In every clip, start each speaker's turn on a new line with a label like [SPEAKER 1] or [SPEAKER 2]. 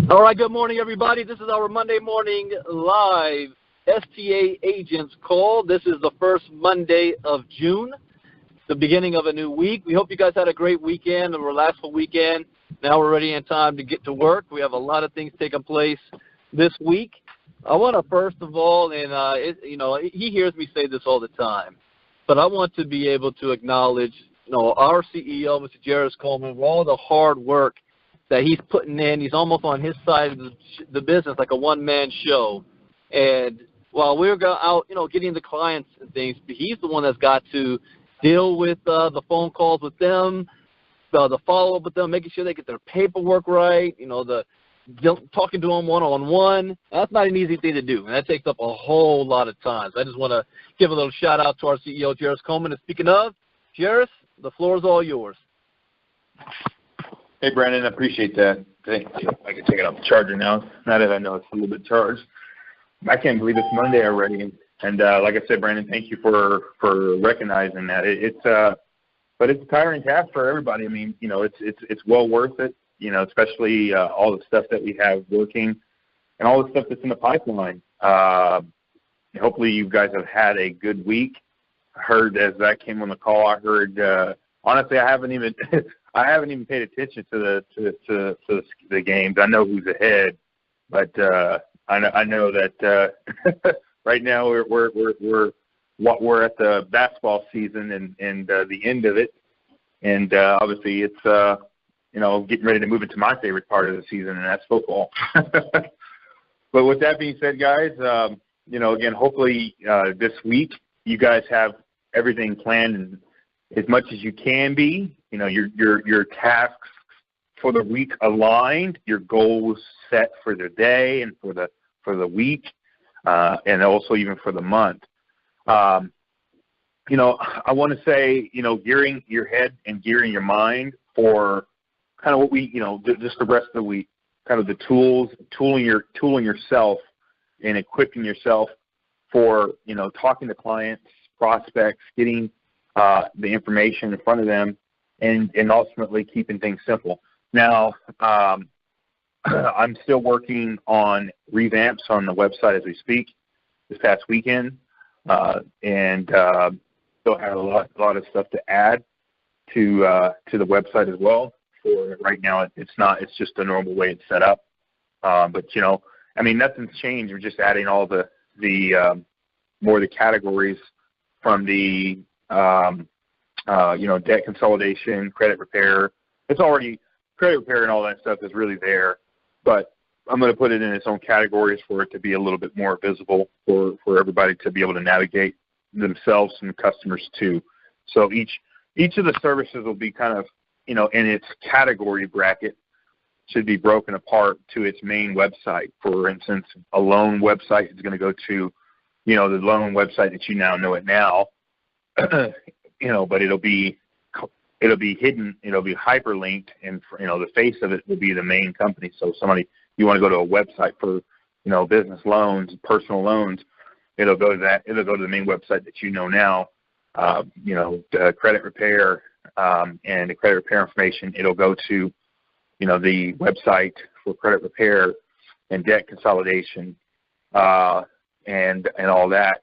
[SPEAKER 1] All right, good morning, everybody. This is our Monday morning live STA Agents Call. This is the first Monday of June, the beginning of a new week. We hope you guys had a great weekend, a relaxful weekend. Now we're ready in time to get to work. We have a lot of things taking place this week. I want to first of all, and he hears me say this all the time, but I want to be able to acknowledge, our CEO, Mr. Jairus Coleman, for all the hard work that he's putting in. He's almost on his side of the business, like a one-man show. And while we're out, getting the clients and things, he's the one that's got to deal with the phone calls with them, the follow-up with them, making sure they get their paperwork right, talking to them one-on-one. That's not an easy thing to do, and that takes up a whole lot of time. So I just want to give a little shout-out to our CEO, Jairus Coleman. And speaking of, Jairus, the floor is all yours.
[SPEAKER 2] Hey, Brandon, I appreciate that. I can take it off the charger now, now that I know it's a little bit charged. I can't believe it's Monday already. And like I said, Brandon, thank you for recognizing that. But it's a tiring task for everybody. I mean, it's well worth it, especially all the stuff that we have working and all the stuff that's in the pipeline. Hopefully you guys have had a good week. I heard as I came on the call, honestly, I haven't even paid attention to the games. I know who's ahead, but I know that right now we're at the basketball season and the end of it, and obviously it's getting ready to move into my favorite part of the season, and that's football. But with that being said, guys, again, hopefully this week you guys have everything planned and as much as you can be. Your tasks for the week aligned, your goals set for the day and for the week, and also even for the month. I want to say, gearing your head and gearing your mind for kind of what we, just the rest of the week, kind of the tooling yourself and equipping yourself for, talking to clients, prospects, getting the information in front of them, and ultimately keeping things simple. Now, I'm still working on revamps on the website as we speak this past weekend, and still have a lot of stuff to add to the website as well. For right now, it's just the normal way it's set up. But nothing's changed. We're just adding all the more of the categories from the debt consolidation, credit repair. It's already credit repair and all that stuff is really there, but I'm going to put it in its own categories for it to be a little bit more visible for everybody to be able to navigate themselves and customers too. So each of the services will be kind of, in its category bracket, should be broken apart to its main website. For instance, a loan website is going to go to, the loan website that you now know it now. But it'll be hidden, it'll be hyperlinked, and the face of it will be the main company. So you want to go to a website for, business loans, personal loans, it'll go to that. It'll go to the main website that you know now. The credit repair and the credit repair information. It'll go to, the website for credit repair and debt consolidation, and all that.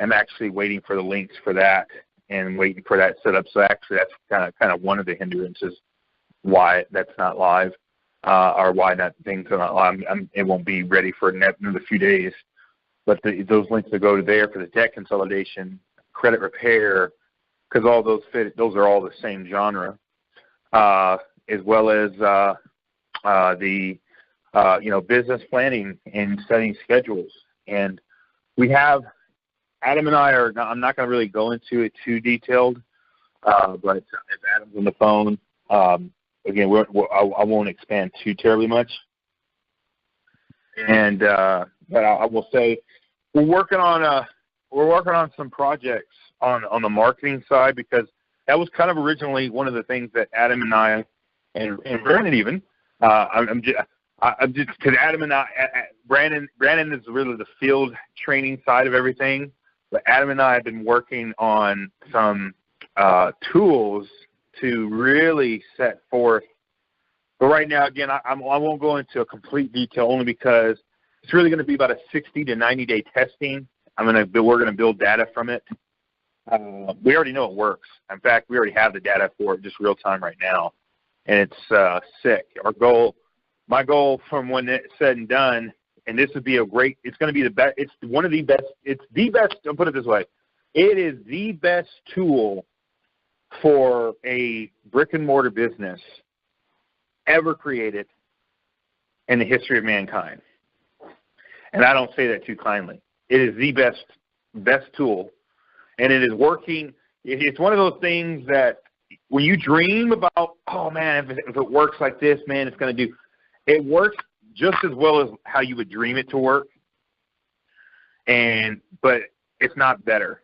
[SPEAKER 2] I'm actually waiting for the links for that and waiting for that set up. So actually that's kind of one of the hindrances why that's not live, or why things are not live. It won't be ready for another few days. But those links will go to there for the debt consolidation, credit repair, because all those fit. Those are all the same genre, as well as the business planning and setting schedules. And we have Adam and I are. I'm not going to really go into it too detailed, but if Adam's on the phone, again, I won't expand too terribly much. And but I will say we're working on some projects on the marketing side, because that was kind of originally one of the things that Adam and I and Brandon even. I'm just because Adam and I, Brandon is really the field training side of everything, but Adam and I have been working on some tools to really set forth But right now, again, I won't go into a complete detail only because it's really going to be about a 60 to 90-day testing. We're going to build data from it. We already know it works. In fact, we already have the data for it, just real time right now, and it's sick. My goal from when it's said and done, and this would be it's going to be the best. It's one of the best. It's the best. I'll put it this way: it is the best tool for a brick and mortar business ever created in the history of mankind. And I don't say that too kindly. It is the best tool, and it is working. It's one of those things that when you dream about, oh man, if it works like this, man, it's going to do. It works just as well as how you would dream it to work, but it's not better.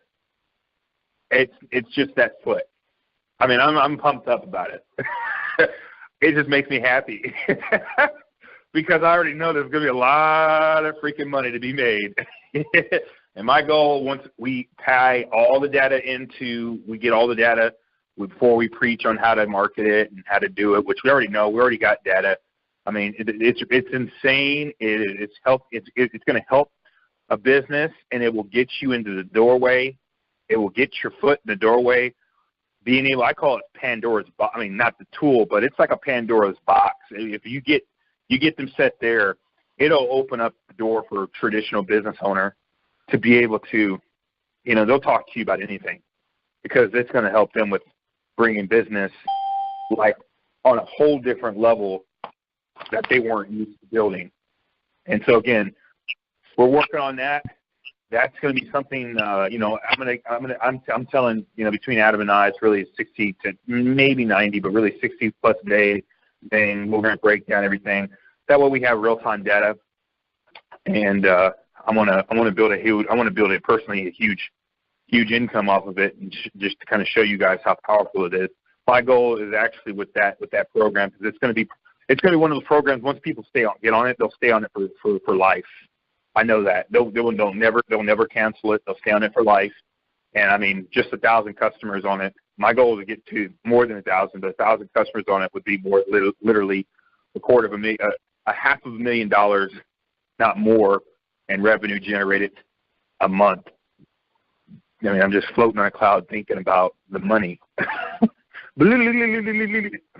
[SPEAKER 2] It's just that foot. I mean, I'm pumped up about it. It just makes me happy because I already know there's going to be a lot of freaking money to be made. And my goal, once we tie all the data we get all the data before we preach on how to market it and how to do it, which we already know. We already got data. I mean, it's insane. It's going to help a business, and it will get you into the doorway. It will get your foot in the doorway. Being able, I call it Pandora's box. I mean, not the tool, but it's like a Pandora's box. If you get them set there, it'll open up the door for a traditional business owner to be able to, they'll talk to you about anything because it's going to help them with bringing business like on a whole different level that they weren't used to building. And so again, we're working on that. That's going to be something, I'm telling, between Adam and I, it's really 60 to maybe 90, but really 60 plus a day thing. We're going to break down everything. That way we have real-time data. And I want to build it personally, a huge income off of it, and just to kind of show you guys how powerful it is. My goal is actually with that program, because it's going to be one of those programs. Once people get on it, they'll stay on it for life. I know that they'll never cancel it. They'll stay on it for life. And I mean, just 1,000 customers on it. My goal is to get to more than 1,000, but 1,000 customers on it would be more literally $250,000, not more, in revenue generated a month. I mean, I'm just floating on a cloud thinking about the money. I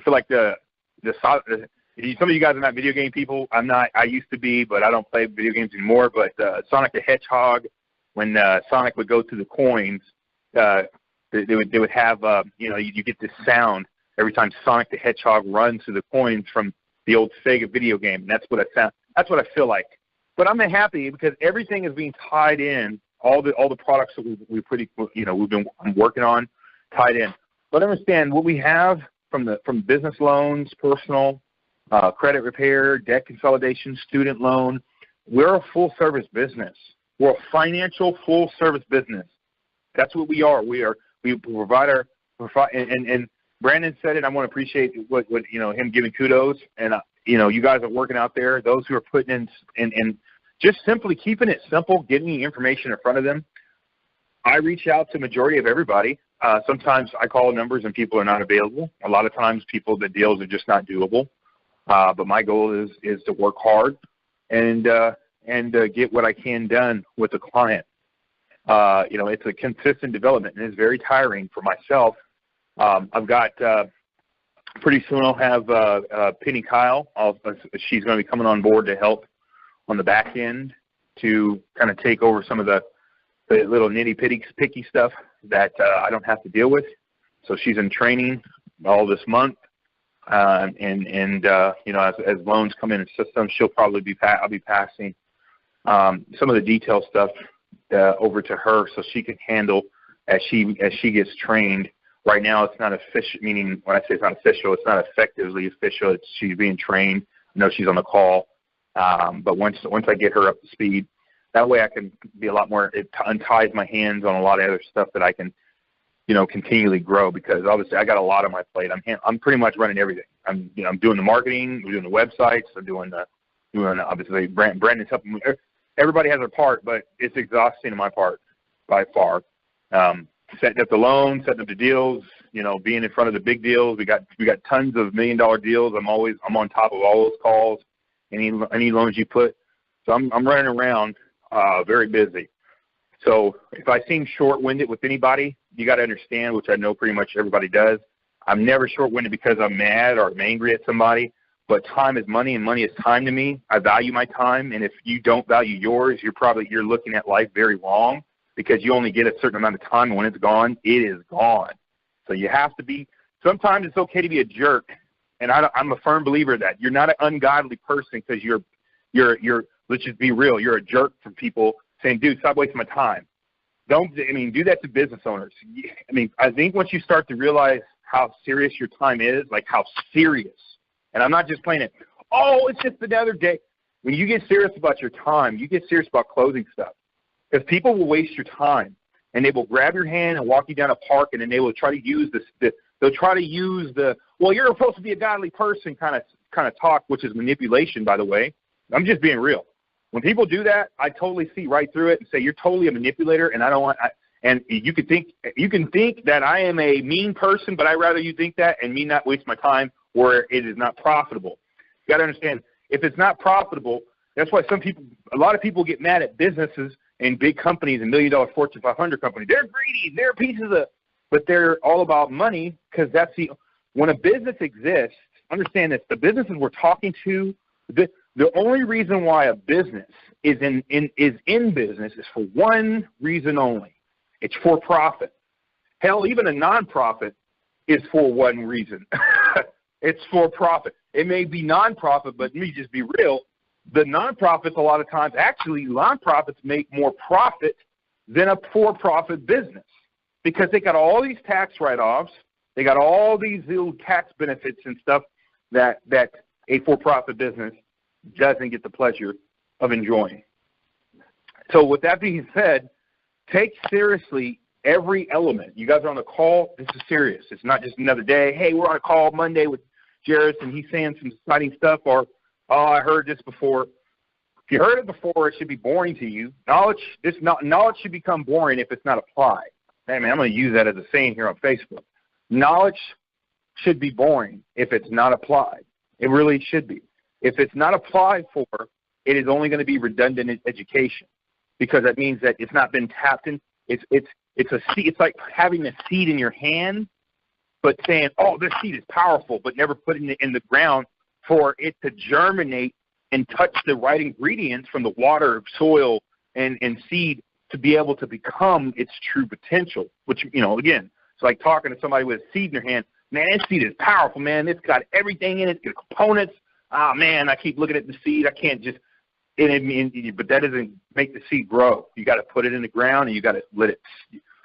[SPEAKER 2] feel like some of you guys are not video game people. I'm not. I used to be, but I don't play video games anymore. But Sonic the Hedgehog, when Sonic would go through the coins, they would have you get this sound every time Sonic the Hedgehog runs through the coins from the old Sega video game. And that's what I feel like. But I'm happy because everything is being tied in. All the products that I'm working on, tied in. But understand what we have from business loans, personal, credit repair, debt consolidation, student loan. We're a full service business. We're a financial full service business. That's what we are. We provide and Brandon said it. I want to appreciate what him giving kudos, and you guys are working out there. Those who are putting in just simply keeping it simple, getting the information in front of them. I reach out to majority of everybody. Sometimes I call numbers and people are not available. A lot of times the deals are just not doable. But my goal is to work hard and get what I can done with the client. It's a consistent development, and it's very tiring for myself. I've got pretty soon I'll have Penny Kyle. She's going to be coming on board to help on the back end to kind of take over some of the little nitty-picky stuff that I don't have to deal with. So she's in training all this month. As loans come in the system, I'll be passing some of the detail stuff over to her so she can handle as she gets trained. Right now, it's not official. Meaning, when I say it's not official, it's not effectively official. She's being trained. I know she's on the call, but once I get her up to speed, that way I can be a lot more. It unties my hands on a lot of other stuff that I can continually grow, because obviously I got a lot on my plate. I'm pretty much running everything. I'm doing the marketing, I'm doing the websites, I'm doing obviously Brandon's helping me. Everybody has their part, but it's exhausting in my part by far. setting up the loans, setting up the deals, being in front of the big deals. We got tons of $1 million deals. I'm on top of all those calls, any loans you put. So I'm running around very busy. So if I seem short-winded with anybody, you got to understand, which I know pretty much everybody does, I'm never short-winded because I'm mad or I'm angry at somebody, but time is money and money is time to me. I value my time, and if you don't value yours, you're looking at life very wrong because you only get a certain amount of time, and when it's gone, it is gone. So you have to be – sometimes it's okay to be a jerk, and I'm a firm believer of that. You're not an ungodly person because you're let's just be real, you're a jerk for people saying, dude, stop wasting my time. Do that to business owners. I think once you start to realize how serious your time is, like how serious, and I'm not just playing it, it's just another day. When you get serious about your time, you get serious about closing stuff. Because people will waste your time, and they will grab your hand and walk you down a park, and then they will try to use well, you're supposed to be a godly person kind of talk, which is manipulation, by the way. I'm just being real. When people do that, I totally see right through it and say you're totally a manipulator, and and you can think that I am a mean person, but I'd rather you think that and me not waste my time where it is not profitable. You got to understand, if it's not profitable, that's why a lot of people get mad at businesses and big companies and $1 million Fortune 500 companies. They're greedy. They're pieces of, but they're all about money because when a business exists, understand this, the businesses we're talking to, the only reason why a business is in business is for one reason only. It's for profit. Hell, even a nonprofit is for one reason. It's for profit. It may be nonprofit, but let me just be real. The nonprofits, a lot of times, actually, nonprofits make more profit than a for-profit business because they got all these tax write-offs. They got all these little tax benefits and stuff that a for-profit business doesn't get the pleasure of enjoying. So with that being said, take seriously every element. You guys are on the call. This is serious. It's not just another day. Hey, we're on a call Monday with Jairus, and he's saying some exciting stuff, or, I heard this before. If you heard it before, it should be boring to you. Knowledge should become boring if it's not applied. Hey, man, I'm going to use that as a saying here on Facebook. Knowledge should be boring if it's not applied. It really should be. If it's not applied for, it is only going to be redundant education because that means that it's not been tapped in. It's a seed. It's like having a seed in your hand, but saying, this seed is powerful, but never putting it in the ground for it to germinate and touch the right ingredients from the water, soil, and seed to be able to become its true potential, which, again, it's like talking to somebody with a seed in their hand. Man, this seed is powerful, man. It's got everything in it. It's got components. Man, I keep looking at the seed. I can't just but that doesn't make the seed grow. You got to put it in the ground, and you got to let it.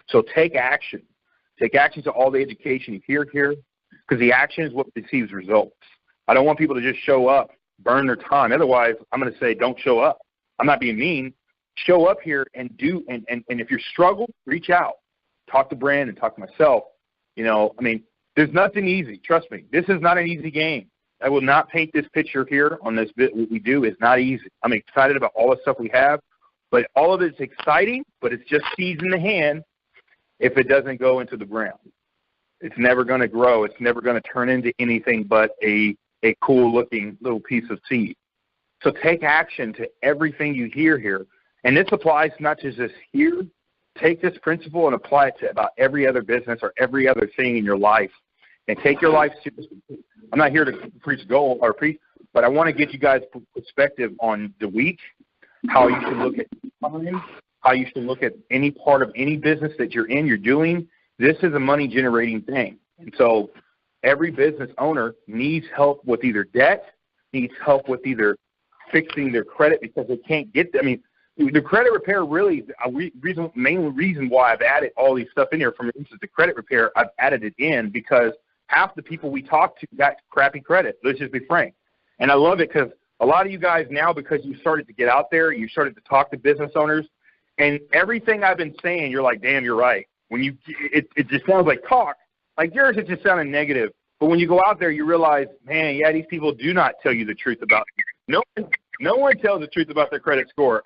[SPEAKER 2] So take action. Take action to all the education you hear here, because the action is what receives results. I don't want people to just show up, burn their time. Otherwise, I'm going to say don't show up. I'm not being mean. Show up here and do. And if you struggle, reach out. Talk to Brandon, talk to myself. There's nothing easy. Trust me. This is not an easy game. I will not paint this picture here on this bit. What we do is not easy. I'm excited about all the stuff we have, but all of it's exciting, but it's just seeds in the hand if it doesn't go into the ground. It's never going to grow. It's never going to turn into anything but a cool-looking little piece of seed. So take action to everything you hear here. And this applies not just this here. Take this principle and apply it to about every other business or every other thing in your life. And take your life seriously. I'm not here to preach but I want to get you guys perspective on the week, how you should look at time, how you should look at any part of any business that you're doing. This is a money-generating thing. And so every business owner needs help with either debt, needs help with either fixing their credit because they can't get the credit repair really main reason why I've added all these stuff in here. For instance, the credit repair, I've added it in because half the people we talk to got crappy credit. Let's just be frank. And I love it because a lot of you guys now, because you started to get out there, you started to talk to business owners, and everything I've been saying, you're like, damn, you're right. When it just sounds like talk. Like yours, it just sounded negative. But when you go out there, you realize, man, yeah, these people do not tell you the truth about it. No one tells the truth about their credit score.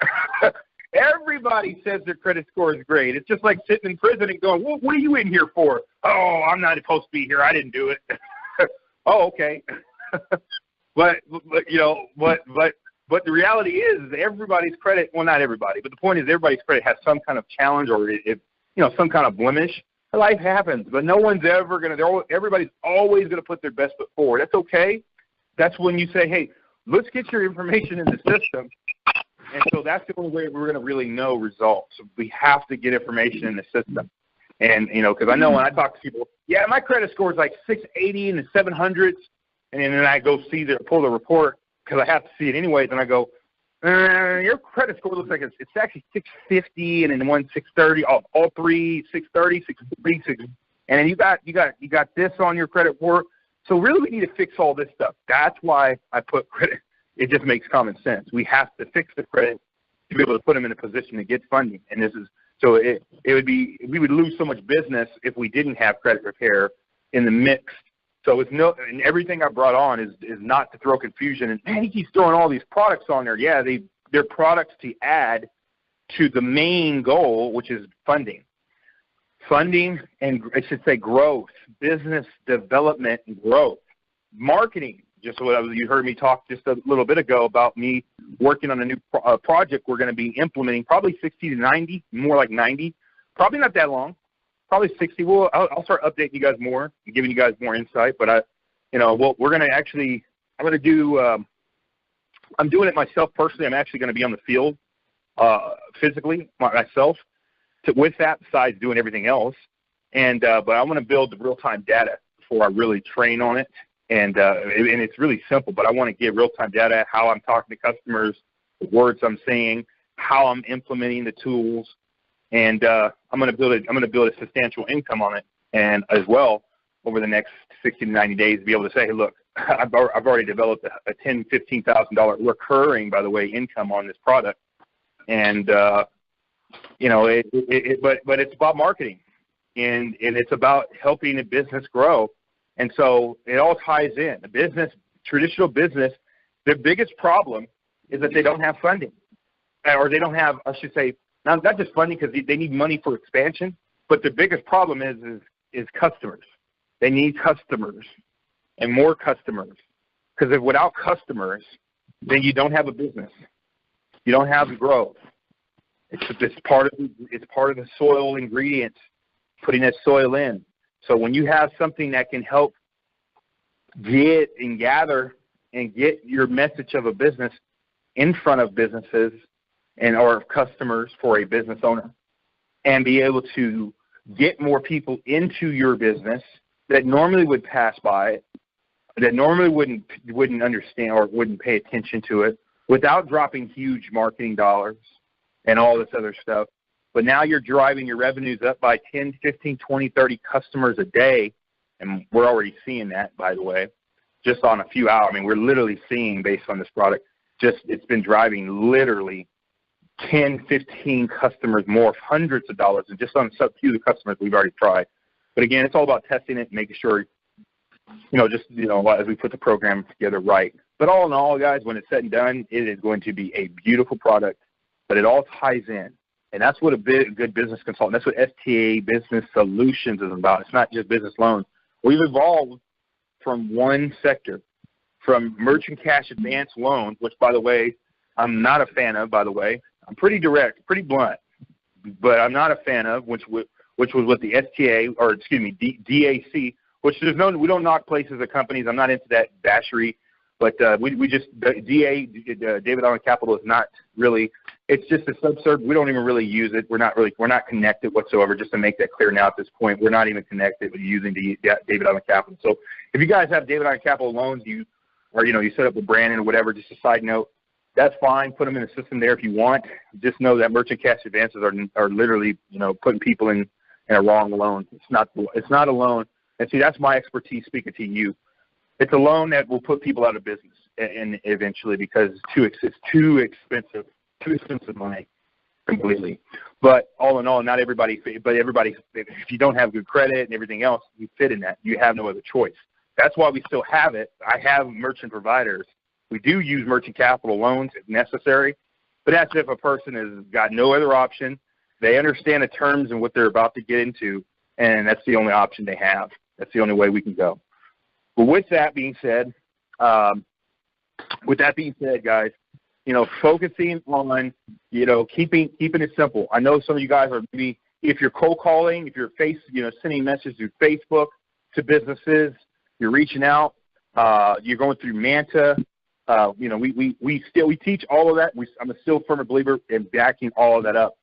[SPEAKER 2] Everybody says their credit score is great. It's just like sitting in prison and going, well, what are you in here for? Oh, I'm not supposed to be here. I didn't do it. Oh, okay. but the reality is everybody's credit, well, not everybody, but the point is everybody's credit has some kind of challenge or some kind of blemish. Life happens, but no one's ever going to, everybody's always going to put their best foot forward. That's okay. That's when you say, hey, let's get your information in the system. And so that's the only way we're going to really know results. We have to get information in the system. And, because I know when I talk to people, yeah, my credit score is like 680 in the 700s. And then I go pull the report because I have to see it anyways. And I go, your credit score looks like it's actually 650 and then one 630, all three 630, 630, and then you got this on your credit report. So really we need to fix all this stuff. That's why I put credit. It just makes common sense. We have to fix the credit to be able to put them in a position to get funding. And this is so we would lose so much business if we didn't have credit repair in the mix. So and everything I brought on is not to throw confusion. And man, he keeps throwing all these products on there. Yeah, they're products to add to the main goal, which is funding. Funding and I should say growth, business development and growth, marketing. Just what you heard me talk just a little bit ago about me working on a new project we're going to be implementing, probably 60 to 90, more like 90, probably not that long. Probably 60. Well, I'll start updating you guys more and giving you guys more insight. But we're going to actually, I'm doing it myself personally. I'm actually going to be on the field physically myself with that besides doing everything else. And but I want to build the real-time data before I really train on it. And it's really simple, but I want to get real-time data, how I'm talking to customers, the words I'm saying, how I'm implementing the tools. And I'm going to build a substantial income on it, and as well over the next 60 to 90 days, be able to say, hey, look, I've already developed a $10,000-$15,000 recurring, by the way, income on this product, and but it's about marketing, and it's about helping a business grow, and so it all ties in. The business, traditional business, their biggest problem is that they don't have funding, or they don't have, I should say. Not just funding because they need money for expansion, but the biggest problem is customers. They need customers and more customers, because if without customers, then you don't have a business. You don't have growth. It's part of the soil ingredients, putting that soil in. So when you have something that can help get and gather and get your message of a business in front of businesses and or customers for a business owner, and be able to get more people into your business that normally would pass by it, that normally wouldn't understand or wouldn't pay attention to it, without dropping huge marketing dollars and all this other stuff. But now you're driving your revenues up by 10, 15, 20, 30 customers a day, and we're already seeing that, by the way, just on a few hours. I mean, we're literally seeing, based on this product, it's been driving literally 10, 15 customers more, hundreds of dollars, and just on a few of the customers we've already tried. But again, it's all about testing it, making sure, as we put the program together right. But all in all, guys, when it's said and done, it is going to be a beautiful product, but it all ties in. And that's what a good business consultant, that's what STA Business Solutions is about. It's not just business loans. We've evolved from one sector, from merchant cash advance loans, which, by the way, I'm not a fan of, by the way. I'm pretty direct, pretty blunt, but I'm not a fan of, which was with the STA, or excuse me, DAC, which we don't knock places or companies. I'm not into that bashery, but we just, David Allen Capital is not really, it's just a subserve. We don't even really use it. We're not connected whatsoever, just to make that clear now at this point. We're not even connected with using David Allen Capital. So if you guys have David Allen Capital loans, you set up with Brandon or whatever, just a side note, that's fine. Put them in the system there if you want. Just know that merchant cash advances are literally, putting people in a wrong loan. It's not a loan. And see, that's my expertise speaking to you. It's a loan that will put people out of business and eventually, because it's too expensive money completely. But all in all, not everybody, but everybody, if you don't have good credit and everything else, you fit in that. You have no other choice. That's why we still have it. I have merchant providers. We do use merchant capital loans if necessary, But that's if a person has got no other option. They understand the terms and what they're about to get into, and that's the only option they have. That's the only way we can go. But with that being said, guys, focusing on, keeping it simple. I know some of you guys are maybe, if you're cold calling, if you're sending messages through Facebook to businesses, you're reaching out, you're going through Manta. We teach all of that. I'm still a firm believer in backing all of that up.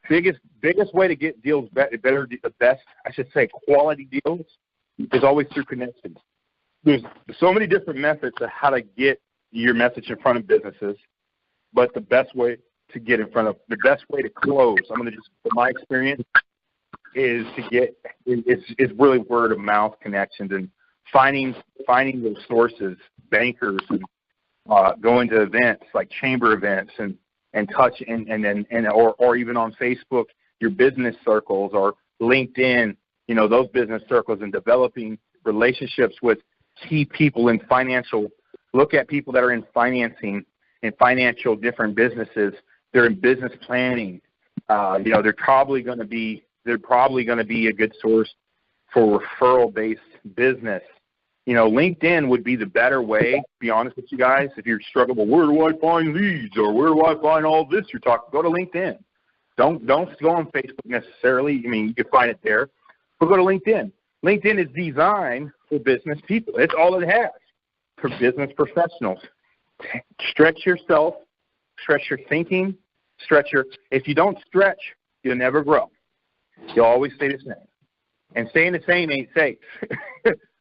[SPEAKER 2] Biggest way to get deals better, the best, I should say, quality deals is always through connections. There's so many different methods of how to get your message in front of businesses, but the best way to close, I'm going to just, from my experience, is really word of mouth connections and finding those sources, bankers, and going to events like chamber events and touch or even on Facebook, your business circles, or LinkedIn, those business circles, and developing relationships with key people in financial. Look at people that are in financing and financial different businesses. They're in business planning. They're probably going to be a good source for referral-based business. LinkedIn would be the better way, to be honest with you guys. If you're struggling, well, where do I find leads, or where do I find all this you're talking? Go to LinkedIn. Don't go on Facebook necessarily. You can find it there, but go to LinkedIn. LinkedIn is designed for business people. It's all it has for business professionals. Stretch yourself, stretch your thinking, if you don't stretch, you'll never grow. You'll always stay the same. And staying the same ain't safe.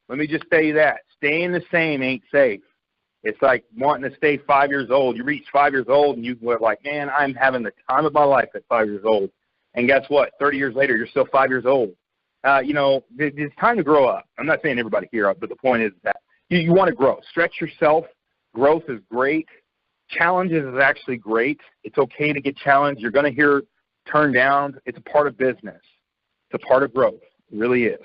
[SPEAKER 2] Let me just tell you that. Staying the same ain't safe. It's like wanting to stay 5 years old. You reach 5 years old and you're like, man, I'm having the time of my life at 5 years old. And guess what? 30 years later, you're still 5 years old. It's time to grow up. I'm not saying everybody here, but the point is that you want to grow. Stretch yourself. Growth is great. Challenges is actually great. It's okay to get challenged. You're going to hear turned down. It's a part of business. It's a part of growth. It really is.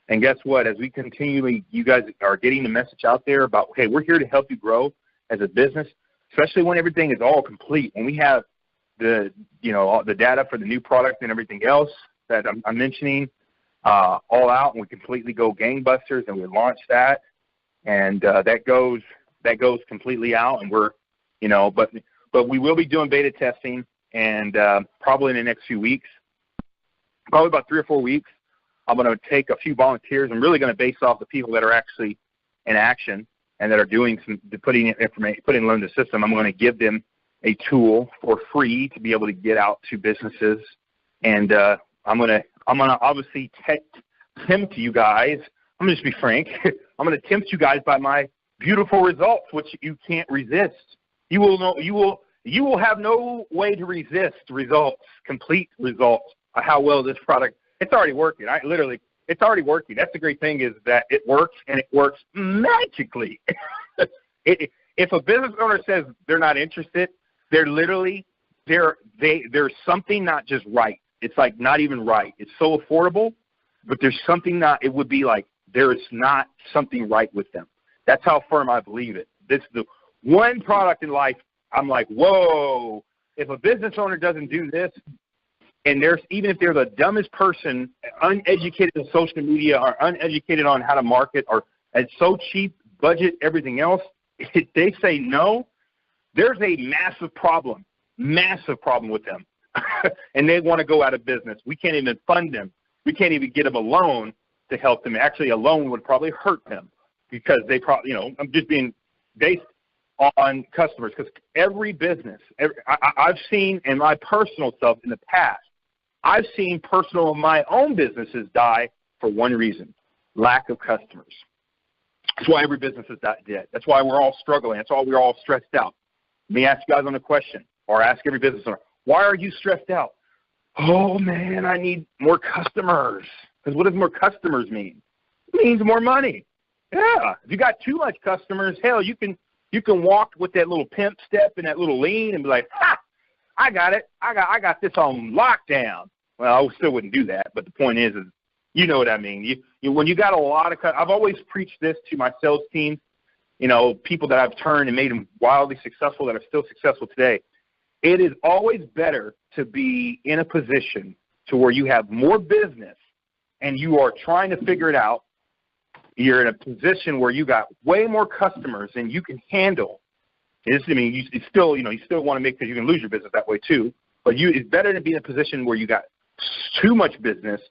[SPEAKER 2] And guess what? As we continually, you guys are getting the message out there about, hey, we're here to help you grow as a business, especially when everything is all complete and we have the data for the new product and everything else that I'm mentioning all out, and we completely go gangbusters, and we launch that, and that goes completely out, and we're, but we will be doing beta testing, and probably in the next few weeks, probably about 3 or 4 weeks. I'm going to take a few volunteers. I'm really going to base off the people that are actually in action and that are putting learn the system. I'm going to give them a tool for free to be able to get out to businesses, and I'm going to obviously tempt you guys. I'm going to just be frank. I'm going to tempt you guys by my beautiful results, which you can't resist. You will have no way to resist complete results of how well this product. It's already working. It's already working. That's the great thing, is that it works, and it works magically. If a business owner says they're not interested, there's something not just right. It's like not even right. It's so affordable, but there's something it would be like there is not something right with them. That's how firm I believe it. This is the one product in life I'm like, whoa, if a business owner doesn't do this, and even if they're the dumbest person, uneducated in social media or uneducated on how to market, or it's so cheap, budget, everything else, if they say no, there's a massive problem with them. And they want to go out of business. We can't even fund them. We can't even get them a loan to help them. Actually, a loan would probably hurt them, because they probably, I'm just being based on customers, because every business, I've seen in my personal self in the past, I've seen my own businesses die for one reason: lack of customers. That's why every business is dead. That's why we're all struggling. That's why we're all stressed out. Let me ask you guys on a question, or ask every business owner, why are you stressed out? Oh, man, I need more customers. Because what does more customers mean? It means more money. Yeah. If you got too much customers, hell, you can walk with that little pimp step and that little lean and be like, ha, I got it. I got this on lockdown. Well, I still wouldn't do that, but the point is you know what I mean. When you got a lot of I've always preached this to my sales team, people that I've turned and made them wildly successful, that are still successful today. It is always better to be in a position to where you have more business and you are trying to figure it out. You're in a position where you got way more customers than you can handle. You still want to make sure you can lose your business that way too. But it's better to be in a position where you got too much business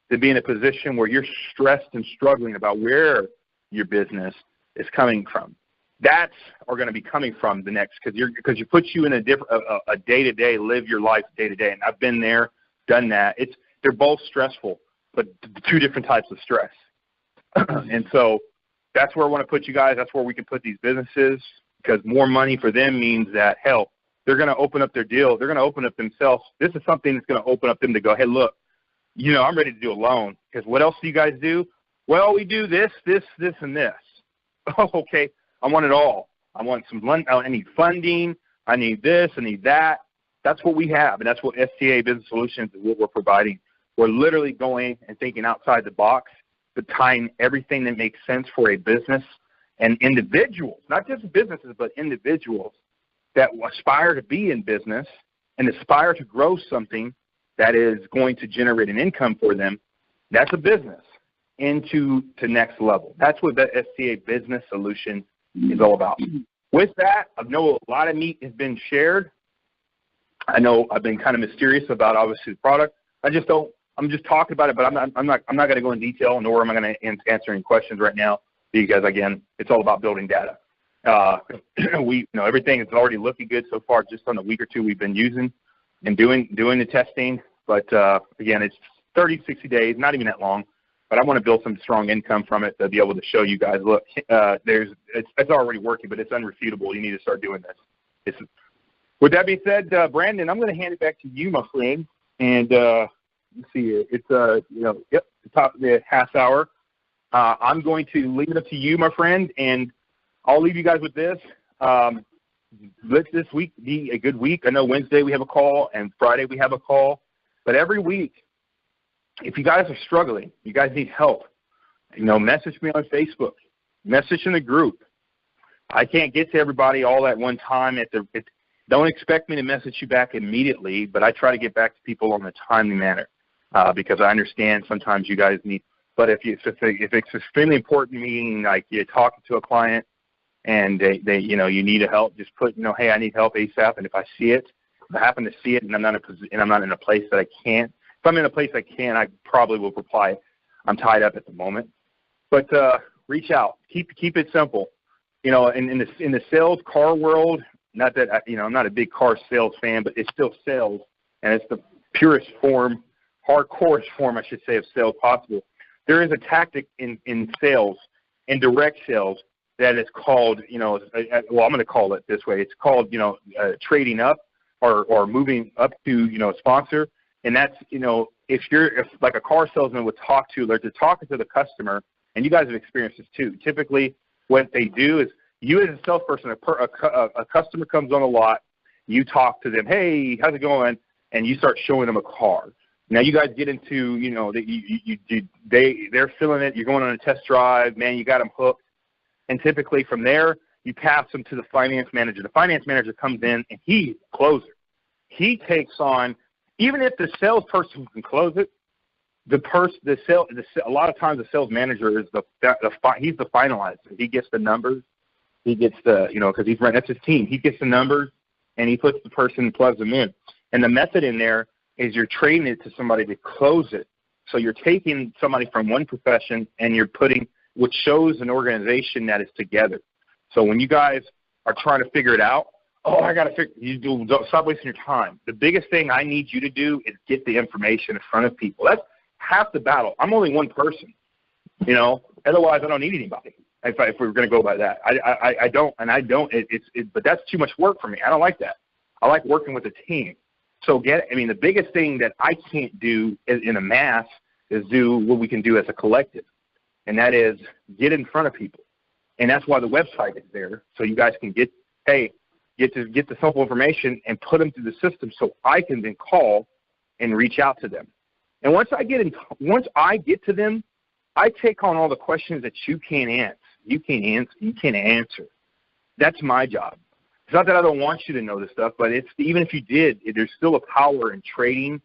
[SPEAKER 2] than be in a position where you're stressed and struggling about where your business is coming from. That's going to be coming from the next, because you put you in a day-to-day, live your life day-to-day. And I've been there, done that. They're both stressful, but two different types of stress. And so that's where I want to put you guys. That's where we can put these businesses, because more money for them means that, hell, they're going to open up their deal. They're going to open up themselves. This is something that's going to open up them to go, hey, look, I'm ready to do a loan. Because what else do you guys do? Well, we do this, and this. Oh, okay. I want it all. I need funding. I need this. I need that. That's what we have, and that's what STA Business Solutions is what we're providing. We're literally going and thinking outside the box, but tying everything that makes sense for a business and individuals, not just businesses, but individuals that aspire to be in business and aspire to grow something that is going to generate an income for them. That's a business into next level. That's what the STA Business Solution is all about. With that, I know a lot of meat has been shared. I know I've been kind of mysterious about, obviously, the product. I'm just talking about it, but I'm not going to go in detail, nor am I going to answer any questions right now, because, again, it's all about building data. Everything is already looking good so far, just on the week or two we've been using and doing the testing. But, again, it's 30, 60 days, not even that long. But I want to build some strong income from it to be able to show you guys, look, it's already working, but it's unrefutable. You need to start doing this. With that being said, Brandon, I'm going to hand it back to you, my friend. And let's see here. It's the top of the half hour. I'm going to leave it up to you, my friend, and I'll leave you guys with this. Let this week be a good week. I know Wednesday we have a call and Friday we have a call, but every week, if you guys are struggling, you guys need help, message me on Facebook, message in the group. I can't get to everybody all at one time. Don't expect me to message you back immediately, but I try to get back to people in a timely manner because I understand sometimes you guys need. But if it's extremely important, meaning like you're talking to a client and they you need help, just put hey, I need help ASAP. And if I see it, if I happen to see it, and I'm not in a place that I can't. If I'm in a place I can, I probably will reply. I'm tied up at the moment, but reach out. Keep it simple. In the sales car world, not that I'm not a big car sales fan, but it's still sales, and it's the purest form, hardcore form, I should say, of sales possible. There is a tactic in sales, in direct sales, that is called I'm going to call it this way. It's called trading up or moving up to a sponsor. And that's, if like a car salesman would talk to, they're talking to the customer, and you guys have experienced this too. Typically, what they do is you as a salesperson, a customer comes on the lot, you talk to them, hey, how's it going? And you start showing them a car. Now you guys get into, they're feeling it. You're going on a test drive, man, you got them hooked. And typically from there, you pass them to the finance manager. The finance manager comes in, and he's the closer. He takes on. Even if the salesperson can close it, a lot of times the sales manager is he's the finalizer. He gets the numbers. He gets because he's running, that's his team. He gets the numbers and he puts the person, plugs them in. And the method in there is you're trading it to somebody to close it. So you're taking somebody from one profession and you're putting, which shows an organization that is together. So when you guys are trying to figure it out, I got to figure. Don't stop wasting your time. The biggest thing I need you to do is get the information in front of people. That's half the battle. I'm only one person, Otherwise, I don't need anybody. If we were going to go by that, I don't. But that's too much work for me. I don't like that. I like working with a team. So the biggest thing that I can't do in a mass is do what we can do as a collective, and that is get in front of people. And that's why the website is there, so you guys can get the simple information and put them through the system, so I can then call and reach out to them. And once I get to them, I take on all the questions that you can't answer. That's my job. It's not that I don't want you to know this stuff, but it's even if you did, there's still a power in training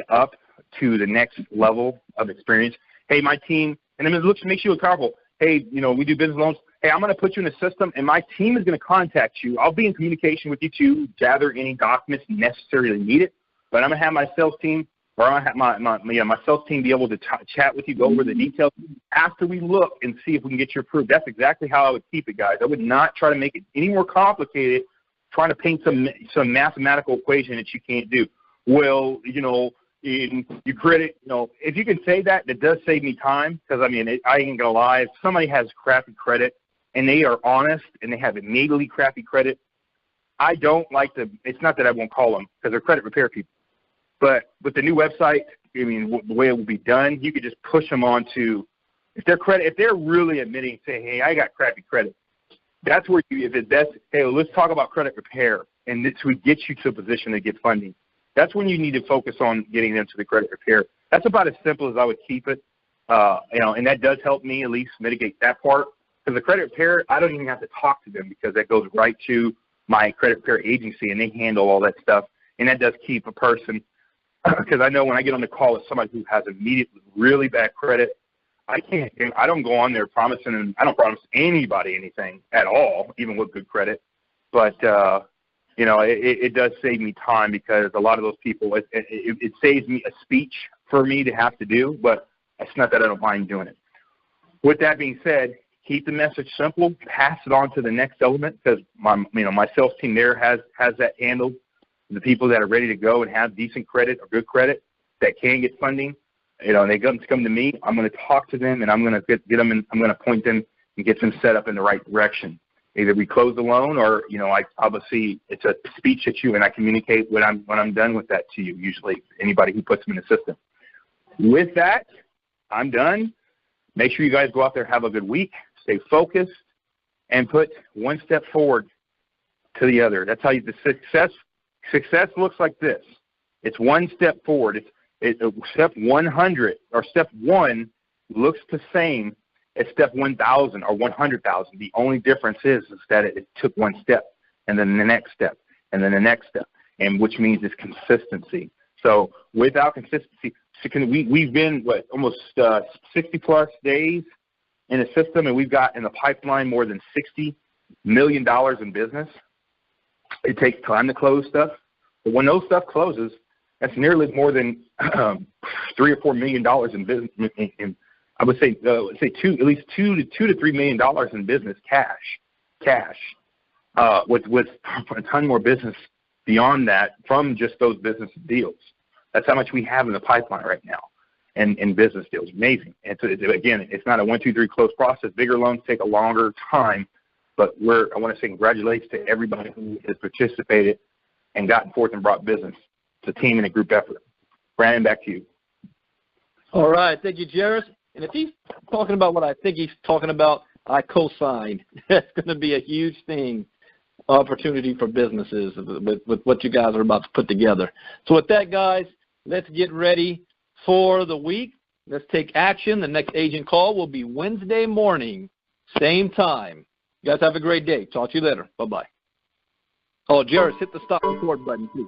[SPEAKER 2] up to the next level of experience. Hey, my team, and then it makes you look powerful. Hey, we do business loans. Hey, I'm going to put you in a system, and my team is going to contact you. I'll be in communication with you to gather any documents necessarily needed, but I'm going to have my sales team, or I'm going to have my sales team be able to chat with you, go over the details after we look and see if we can get you approved. That's exactly how I would keep it, guys. I would not try to make it any more complicated, trying to paint some mathematical equation that you can't do. Well, you credit, if you can say that, it does save me time because, I ain't going to lie. If somebody has crappy credit and they are honest and they have immediately crappy credit, I don't like to – it's not that I won't call them because they're credit repair people. But with the new website, the way it will be done, you could just push them on to – if they're really admitting, say, hey, I got crappy credit, that's where hey, let's talk about credit repair, and this would get you to a position to get funding. That's when you need to focus on getting them to the credit repair. That's about as simple as I would keep it, and that does help me at least mitigate that part. Because the credit repair, I don't even have to talk to them because that goes right to my credit repair agency, and they handle all that stuff. And that does keep a person, because I know when I get on the call with somebody who has immediately really bad credit, I don't go on there promising them. I don't promise anybody anything at all, even with good credit. But it does save me time because a lot of those people, it saves me a speech for me to have to do, but it's not that I don't mind doing it. With that being said, keep the message simple, pass it on to the next element because my sales team there has that handled. The people that are ready to go and have decent credit or good credit that can get funding, and they come to me, I'm going to talk to them and I'm going to get them and I'm going to point them and get them set up in the right direction. Either we close the loan or, I obviously it's a speech at you and I communicate when I'm done with that to you, usually anybody who puts them in the system. With that, I'm done. Make sure you guys go out there, have a good week, stay focused, and put one step forward to the other. That's how the success looks like this. It's one step forward. Step 100 or step 1 looks the same as step 1,000 or 100,000. The only difference is that it took one step and then the next step and then the next step, and which means it's consistency. So without consistency, we've been, almost 60-plus days in the system, and we've got in the pipeline more than $60 million in business. It takes time to close stuff. But when those stuff closes, that's nearly more than $3 or $4 million in business. I would say at least $2 to $3 million in business cash, with a ton more business beyond that from just those business deals. That's how much we have in the pipeline right now, in business deals. Amazing. And so again, it's not a 1, 2, 3 close process. Bigger loans take a longer time, but I want to say congratulations to everybody who has participated and gotten forth and brought business. It's a team and a group effort. Brandon, back to you.
[SPEAKER 1] All right. Thank you, Jairus. And if he's talking about what I think he's talking about, I co-sign. That's going to be a huge opportunity for businesses with what you guys are about to put together. So with that, guys, let's get ready for the week. Let's take action. The next agent call will be Wednesday morning, same time. You guys have a great day. Talk to you later. Bye-bye. Oh, Jairus, hit the stop record button, please.